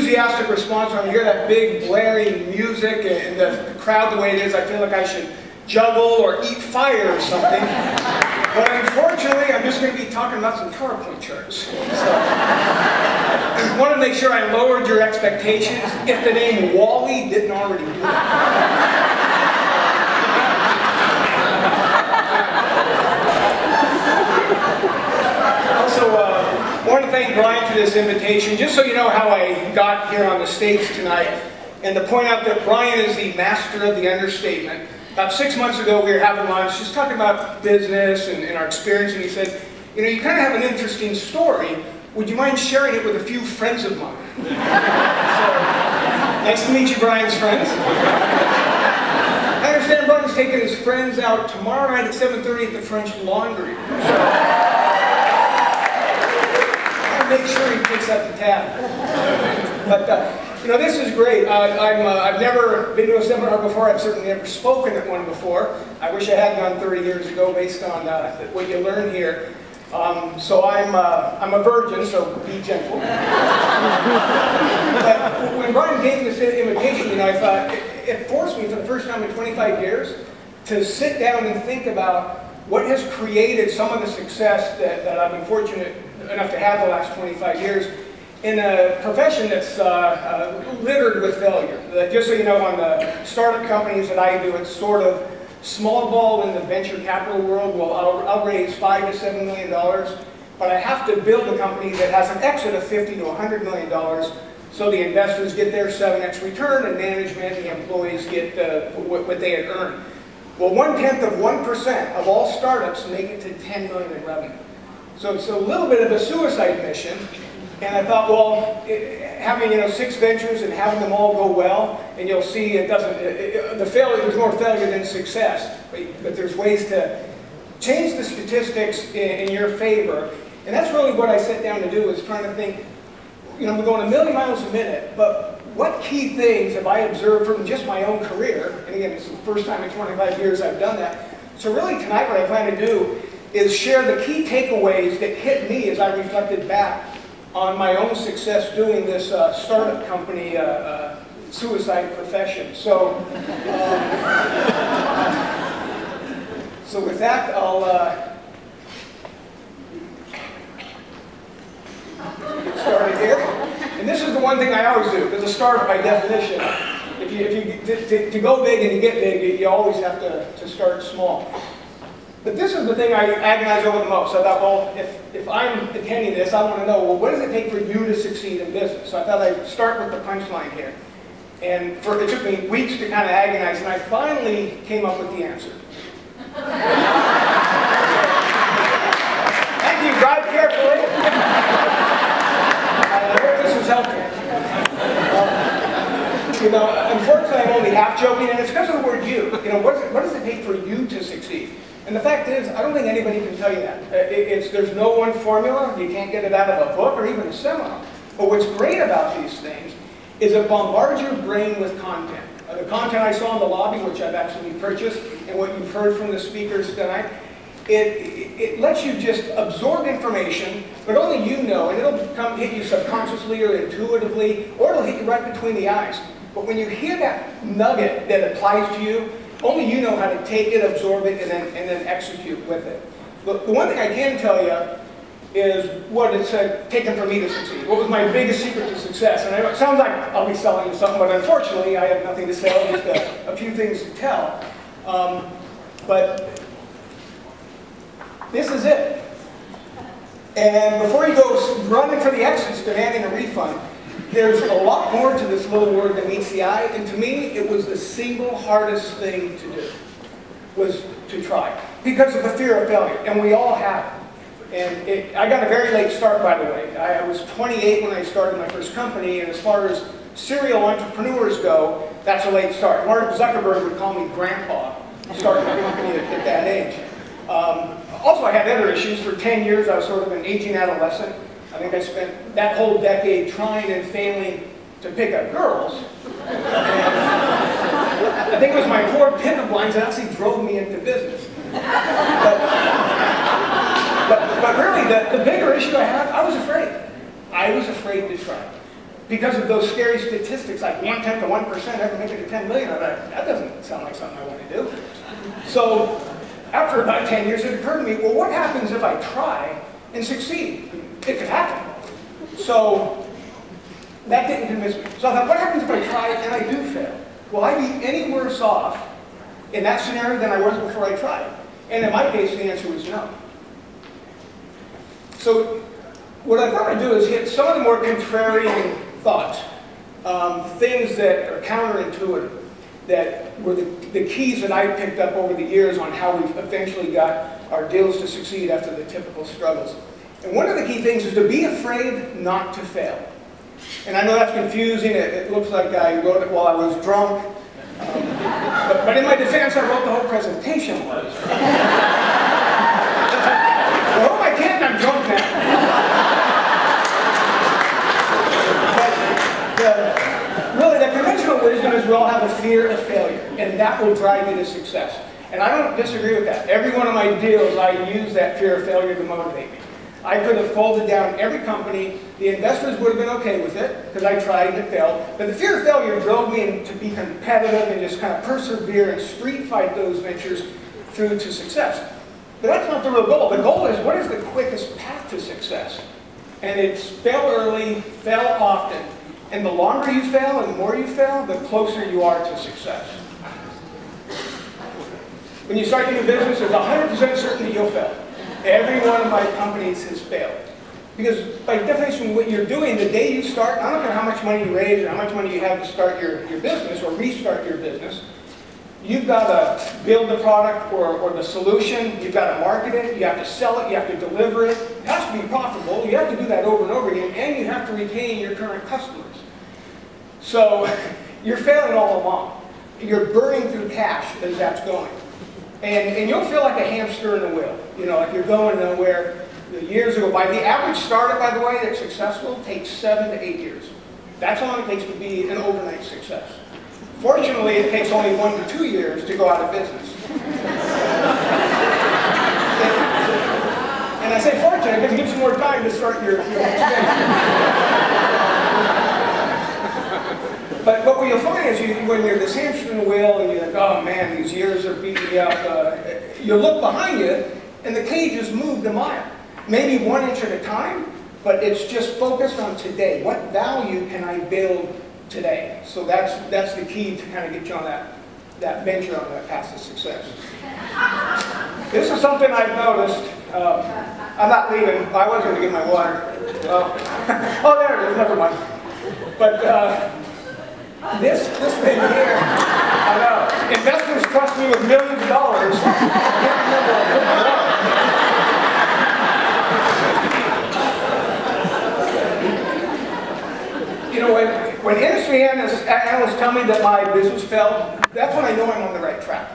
enthusiastic response when I hear that big blaring music and the crowd the way it is. I feel like I should juggle or eat fire or something. But unfortunately, I'm just going to be talking about some PowerPoint charts. So, I want to make sure I lowered your expectations if the name Wally didn't already do that. Also, I want to thank Brian for this invitation, just so you know how I got here on the stage tonight, and to point out that Brian is the master of the understatement. About 6 months ago, we were having lunch, just talking about business and our experience, and he said, you know, you kind of have an interesting story. Would you mind sharing it with a few friends of mine? So, nice to meet you, Brian's friends. I understand Brian's taking his friends out tomorrow night at 7:30 at the French Laundry. Make sure he picks up the tab. But you know, this is great. I've never been to a seminar before. I've certainly never spoken at one before. I wish I had gone 30 years ago, based on what you learn here. So I'm a virgin, so be gentle. But when Brian gave me this invitation, you know, I thought it forced me for the first time in 25 years to sit down and think about what has created some of the success that I've been fortunate enough to have the last 25 years in a profession that's littered with failure. Just so you know, on the startup companies that I do, it's sort of small ball in the venture capital world. Well, I'll raise $5 to $7 million, but I have to build a company that has an exit of $50 to $100 million, so the investors get their 7x return and management and the employees get what they had earned. Well, 0.1% of all startups make it to 10 million in revenue. So it's a little bit of a suicide mission. And I thought, well, having 6 ventures and having them all go well, and you'll see it doesn't. There's more failure than success. But there's ways to change the statistics in your favor. And that's really what I sat down to do, is trying to think. We're going a million miles a minute, but what key things have I observed from just my own career? And again, it's the first time in 25 years I've done that. So really tonight what I plan to do is share the key takeaways that hit me as I reflected back on my own success doing this startup company suicide profession. So, so with that, I'll get started here. And this is the one thing I always do, as a startup by definition. To go big and to get big, you always have to start small. But this is the thing I agonize over the most. So I thought, well, if I'm attending this, I want to know, well, what does it take for you to succeed in business? So I thought I'd start with the punchline here. And it took me weeks to kind of agonize, and I finally came up with the answer. Thank you, drive carefully. I hope this was helpful. Unfortunately, I'm only half joking, and it's because of the word you. What does it take for you to succeed? And the fact is, I don't think anybody can tell you that. There's no one formula. You can't get it out of a book or even a seminar. But what's great about these things is it bombards your brain with content. The content I saw in the lobby, which I've actually purchased, and what you've heard from the speakers tonight, it lets you just absorb information, but only you know, and it'll hit you subconsciously or intuitively, or it'll hit you right between the eyes. But when you hear that nugget that applies to you, only you know how to take it, absorb it, and then execute with it. But the one thing I can tell you is what it's taken for me to succeed. What was my biggest secret to success? And it sounds like I'll be selling you something, but unfortunately I have nothing to sell, just a few things to tell. But this is it. And before you go running for the exits demanding a refund, there's a lot more to this little word than meets the eye, and to me, it was the single hardest thing to do, was to try, because of the fear of failure, and we all have it. And I got a very late start, by the way. I was 28 when I started my first company, and as far as serial entrepreneurs go, that's a late start. Mark Zuckerberg would call me grandpa, starting a company at that age. Also, I had other issues. For 10 years, I was sort of an aging adolescent. I think I spent that whole decade trying and failing to pick up girls. And I think it was my poor pickup lines that actually drove me into business. But really, the bigger issue I had, I was afraid. I was afraid to try. because of those scary statistics, like 1/10 of 1% ever make it to 10 million, I thought, that doesn't sound like something I want to do. So after about 10 years, it occurred to me, well, what happens if I try and succeed? It could happen. So that didn't convince me. So I thought, what happens if I try and I do fail? Will I be any worse off in that scenario than I was before I tried? And in my case, the answer was no. So what I thought I'd do is hit some of the more contrarian thoughts, things that are counterintuitive, that were the keys that I picked up over the years on how we've eventually got our deals to succeed after the typical struggles. And one of the key things is to be afraid not to fail. And I know that's confusing. It looks like I wrote it while I was drunk. But in my defense, I wrote the whole presentation was. I hope I can't, I'm drunk now. But really, the conventional wisdom is we all have a fear of failure, and that will drive you to success. And I don't disagree with that. Every one of my deals, I use that fear of failure to motivate me. I could have folded down every company. The investors would have been okay with it, because I tried and it failed. But the fear of failure drove me to be competitive and just kind of persevere and street fight those ventures through to success. But that's not the real goal. The goal is, what is the quickest path to success? And it's fail early, fail often. And the longer you fail and the more you fail, the closer you are to success. When you start a new business, it's 100% certain that you'll fail. Every one of my companies has failed. Because by definition, what you're doing the day you start, I don't care how much money you raise or how much money you have to start your business or restart your business, you've got to build the product or the solution, you've got to market it, you have to sell it, you have to deliver it. It has to be profitable, you have to do that over and over again, and you have to retain your current customers. So you're failing all along. You're burning through cash as that's going. And you'll feel like a hamster in a wheel. You know, like you're going nowhere. The years go by. The average startup, by the way, that's successful takes 7 to 8 years. That's how long it takes to be an overnight success. Fortunately, it takes only 1 to 2 years to go out of business. And I say fortunate because it gives you more time to start your next venture. But what you'll find is when you're this hamster in the wheel and you're like, oh man, these years are beating me up, you look behind you and the cage has moved a mile. Maybe 1 inch at a time, but it's just focused on today. What value can I build today? So that's the key to kind of get you on that venture on that path to success. This is something I've noticed. I'm not leaving. I was going to get my water. Oh, there it is. Never mind. But this thing here, I know. Investors trust me with millions of dollars. I can't remember what I put my water. You know, when industry analysts tell me that my business failed, that's when I know I'm on the right track.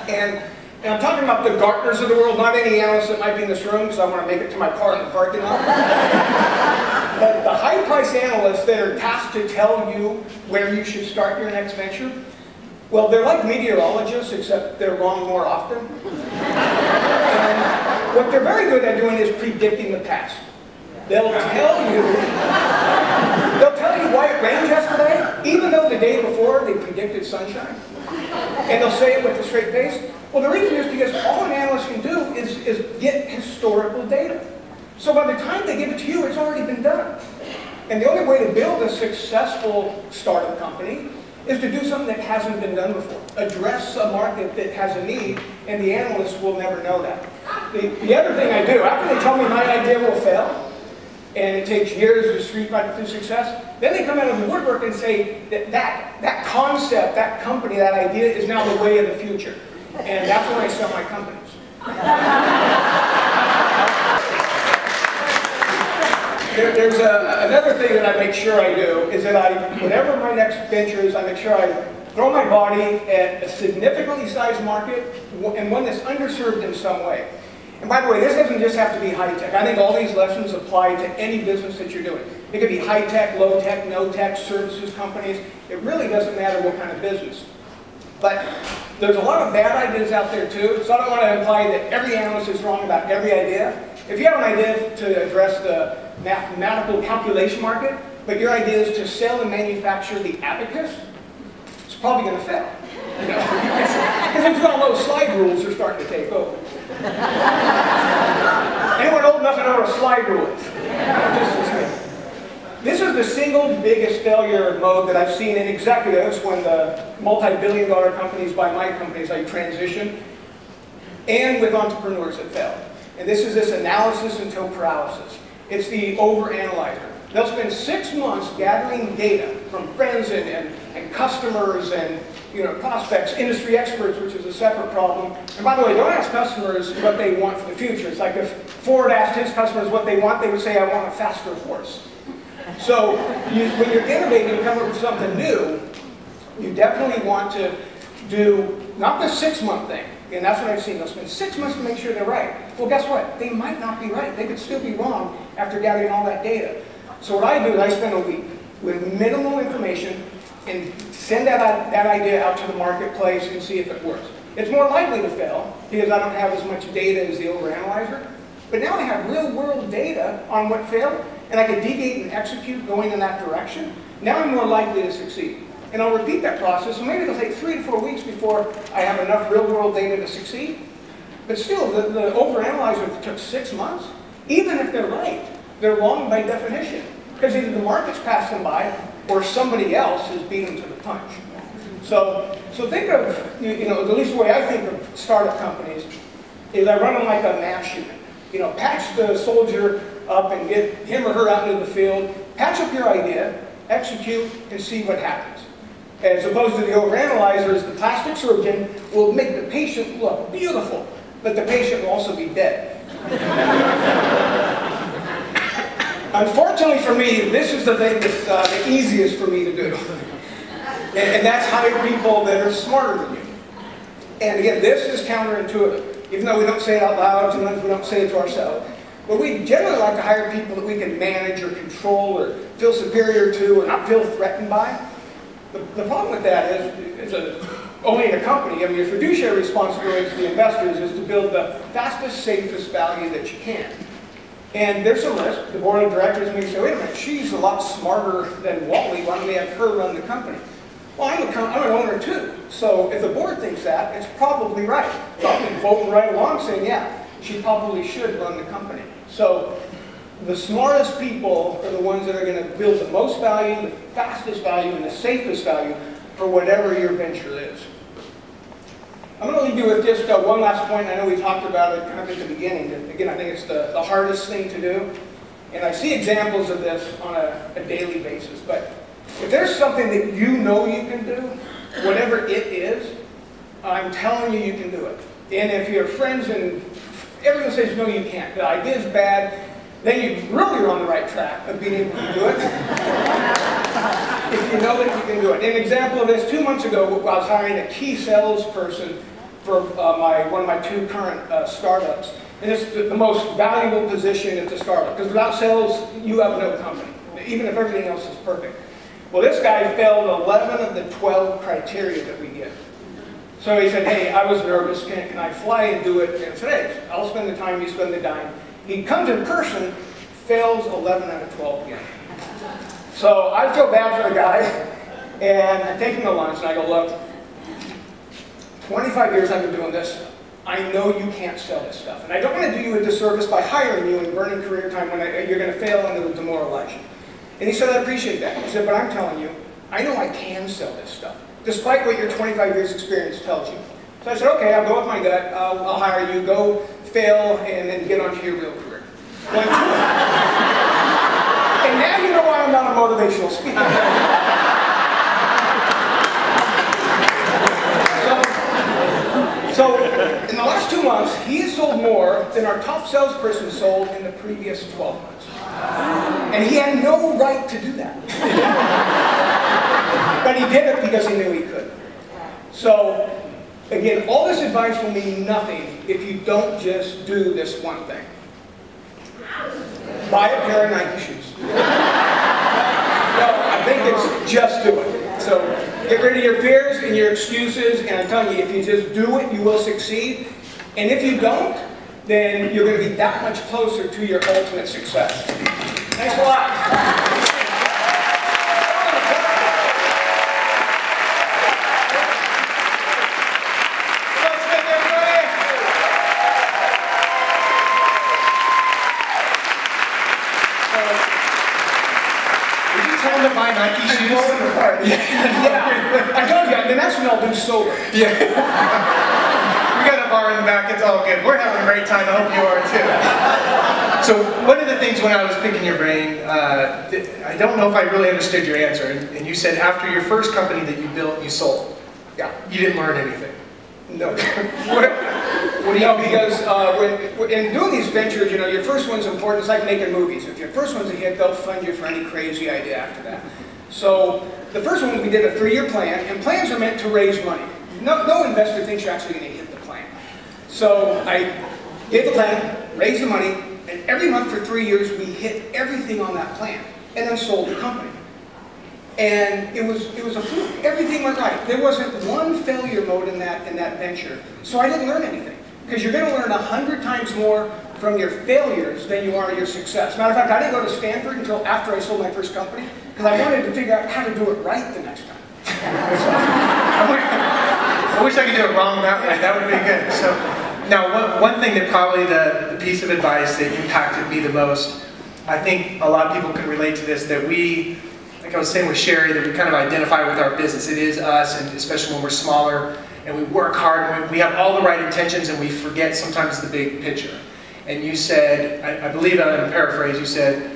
And I'm talking about the Gartners of the world, not any analysts that might be in this room, because I want to make it to my car in the parking lot. But the high-priced analysts that are tasked to tell you where you should start your next venture, well, they're like meteorologists, except they're wrong more often. And what they're very good at doing is predicting the past. They'll tell you why it rained yesterday, even though the day before they predicted sunshine. And they'll say it with a straight face. Well, the reason is because all an analyst can do is get historical data. So by the time they give it to you, it's already been done. And the only way to build a successful startup company is to do something that hasn't been done before. Address a market that has a need, and the analysts will never know that. The other thing I do, after they tell me my idea will fail, and it takes years to street fight through success, then they come out of the woodwork and say that concept, that company, that idea is now the way of the future. And that's when I sell my companies. There's another thing that I make sure I do is that whatever my next venture is, I make sure I throw my body at a significantly sized market and one that's underserved in some way. And by the way, this doesn't just have to be high-tech. I think all these lessons apply to any business that you're doing. It could be high-tech, low-tech, no-tech, services companies. It really doesn't matter what kind of business. But there's a lot of bad ideas out there too, so I don't want to imply that every analyst is wrong about every idea. If you have an idea to address the mathematical calculation market, but your idea is to sell and manufacture the abacus, it's probably going to fail. You know? Because all those slide rules are starting to take over. Anyone old enough to know what a slide rule is? This is the single biggest failure mode that I've seen in executives when the multi-billion-dollar companies buy my companies, I transition, and with entrepreneurs that fail. And this is this analysis until paralysis. It's the overanalyzer. They'll spend 6 months gathering data from friends and customers and prospects, industry experts, which is a separate problem. And by the way, don't ask customers what they want for the future. It's like if Ford asked his customers what they want, they would say, I want a faster horse. So when you're innovating and coming up with something new, you definitely want to do not the 6-month thing. And that's what I've seen. They'll spend 6 months to make sure they're right. Well, guess what? They might not be right. They could still be wrong after gathering all that data. So what I do is I spend a week with minimal information and send that idea out to the marketplace and see if it works. It's more likely to fail because I don't have as much data as the overanalyzer. But now I have real-world data on what failed, and I can deviate and execute going in that direction. Now I'm more likely to succeed. And I'll repeat that process, so maybe it'll take 3 to 4 weeks before I have enough real-world data to succeed. But still, the overanalyzer took 6 months. Even if they're right, they're wrong by definition. Because either the market's passed them by, or somebody else has beat them to the punch. So think of, at least the way I think of startup companies, is I run them like a mass unit. Patch the soldier up and get him or her out into the field, patch up your idea, execute, and see what happens. As opposed to the overanalyzers, the plastic surgeon will make the patient look beautiful, but the patient will also be dead. Unfortunately for me, this is the thing that's the easiest for me to do. And that's hire people that are smarter than you. And again, this is counterintuitive. Even though we don't say it out loud, sometimes we don't say it to ourselves. But we generally like to hire people that we can manage or control or feel superior to or not feel threatened by. The problem with that is owning a company, your fiduciary responsibility to the investors is to build the fastest, safest value that you can. And there's some risk. The board of directors may say, wait a minute, she's a lot smarter than Wally, why don't we have her run the company? Well, I'm an owner too, so if the board thinks that, it's probably right. So I'm voting right along saying, yeah, she probably should run the company. So the smartest people are the ones that are going to build the most value, the fastest value, and the safest value for whatever your venture is. I'm going to leave you with just one last point. I know we talked about it kind of at the beginning. Again, I think it's the hardest thing to do. And I see examples of this on a daily basis. But if there's something that you know you can do, whatever it is, I'm telling you can do it. And if your friends and everyone says, no, you can't, the idea is bad, then you really are on the right track of being able to do it. If you know that you can do it. An example of this, 2 months ago, I was hiring a key salesperson for one of my 2 current startups. And it's the most valuable position at the startup. Because without sales, you have no company, even if everything else is perfect. Well, this guy failed 11 of the 12 criteria that we give. So he said, hey, I was nervous. Can I fly and do it? And I said, hey, I'll spend the time, you spend the dime. He comes in person, fails 11 out of 12 again. So I feel bad for the guy, and I take him to lunch, and I go, look, 25 years I've been doing this. I know you can't sell this stuff. And I don't want to do you a disservice by hiring you and burning career time when you're going to fail and it'll demoralize you. And he said, I appreciate that. He said, but I'm telling you, I know I can sell this stuff, despite what your 25 years experience tells you. So I said, okay, I'll go with my gut. I'll hire you. Go fail and then get onto your real career. Went to it. And now you know why I'm not a motivational speaker. So in the last 2 months, he has sold more than our top salesperson sold in the previous 12 months. And he had no right to do that. But he did it because he knew he could. So, again, all this advice will mean nothing if you don't just do this one thing. Buy a pair of Nike shoes. No, I think it's just do it. So get rid of your fears and your excuses, and I'm telling you, if you just do it, you will succeed. And if you don't, then you're going to be that much closer to your ultimate success. Thanks a lot. them to buy Nike shoes? Yeah, I told you, the next one I'll do sober. Yeah. We got a bar in the back, it's all good. We're having a great time, I hope you are too. So one of the things when I was picking your brain, I don't know if I really understood your answer, and you said after your first company that you built, you sold. Yeah. You didn't learn anything. No. What do you mean? Because in doing these ventures, you know, your first one's important. It's like making movies. If your first one's a hit, they'll fund you for any crazy idea after that. So the first one, we did a 3-year plan, and plans are meant to raise money. No investor thinks you're actually going to hit the plan. So I gave the plan, raised the money, and every month for 3 years, we hit everything on that plan, and then sold the company. And it was a fluke. Everything went right. There wasn't one failure mode in that venture. So I didn't learn anything. Because you're going to learn 100 times more from your failures than you are your success. Matter of fact, I didn't go to Stanford until after I sold my first company, because I wanted to figure out how to do it right the next time. I wish I could do it wrong that way. That would be good. So now, one thing that probably the piece of advice that impacted me the most, I think a lot of people can relate to this, that we, like I was saying with Sherry, that we kind of identify with our business. It is us, and especially when we're smaller, and we work hard, and we have all the right intentions, and we forget sometimes the big picture. And you said, I believe I'm going to paraphrase, you said,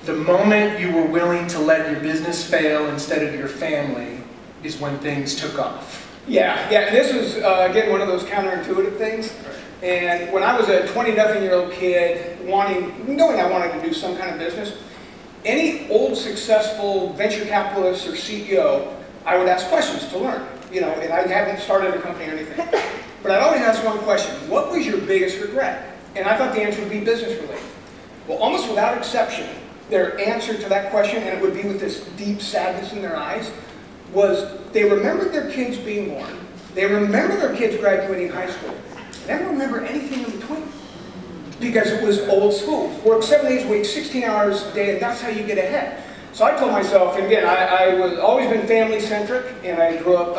the moment you were willing to let your business fail instead of your family is when things took off. Yeah, and this was, again, one of those counterintuitive things. And when I was a 20-nothing-year-old kid, knowing I wanted to do some kind of business, any old successful venture capitalist or CEO, I would ask questions to learn. You know, and I hadn't started a company or anything. But I'd always ask one question: what was your biggest regret? And I thought the answer would be business related. Well, almost without exception, their answer to that question, and it would be with this deep sadness in their eyes, was they remembered their kids being born, they remember their kids graduating high school, they didn't remember anything in between. Because it was old school. Work 7 days a week, 16 hours a day, and that's how you get ahead. So I told myself, and again, I was always been family-centric, and I grew up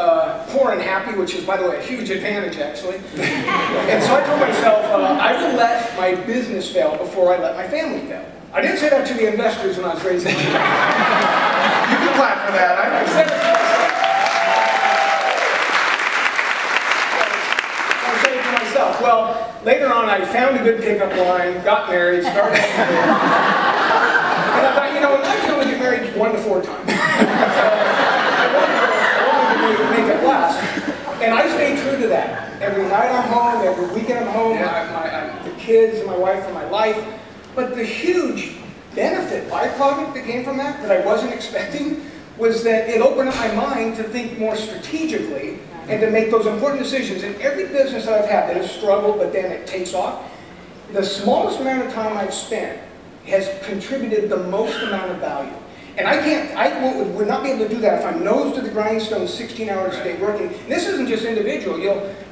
poor and happy, which is, by the way, a huge advantage, actually. And so I told myself, I will let my business fail before I let my family fail. I didn't say that to the investors when I was raising money. You can clap for that. I said it to myself. Well, later on, I found a good pickup line, got married, started a career. And I thought, you know, I can only get married 1 to 4 times. I wanted to make it last. And I stayed true to that. Every night I'm home, every weekend I'm home, the kids and my wife are my life. But the huge benefit, byproduct that came from that I wasn't expecting, was that it opened up my mind to think more strategically and to make those important decisions. In every business that I've had that has struggled, but then it takes off, the smallest amount of time I've spent has contributed the most amount of value. And I would not be able to do that if I'm nose to the grindstone 16 hours a day working. And this isn't just individual.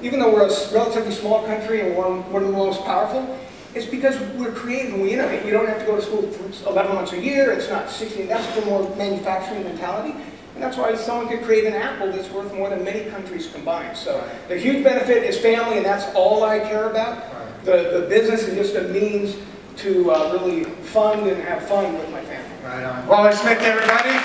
Even though we're a relatively small country and we're one of the most powerful, it's because we're creative and we innovate. You don't have to go to school for 11 months a year. It's not 16. That's for more manufacturing mentality. And that's why someone could create an apple that's worth more than many countries combined. So the huge benefit is family, and that's all I care about. The business is just a means to really fund and have fun with my family. Right on. Wally Smith, everybody.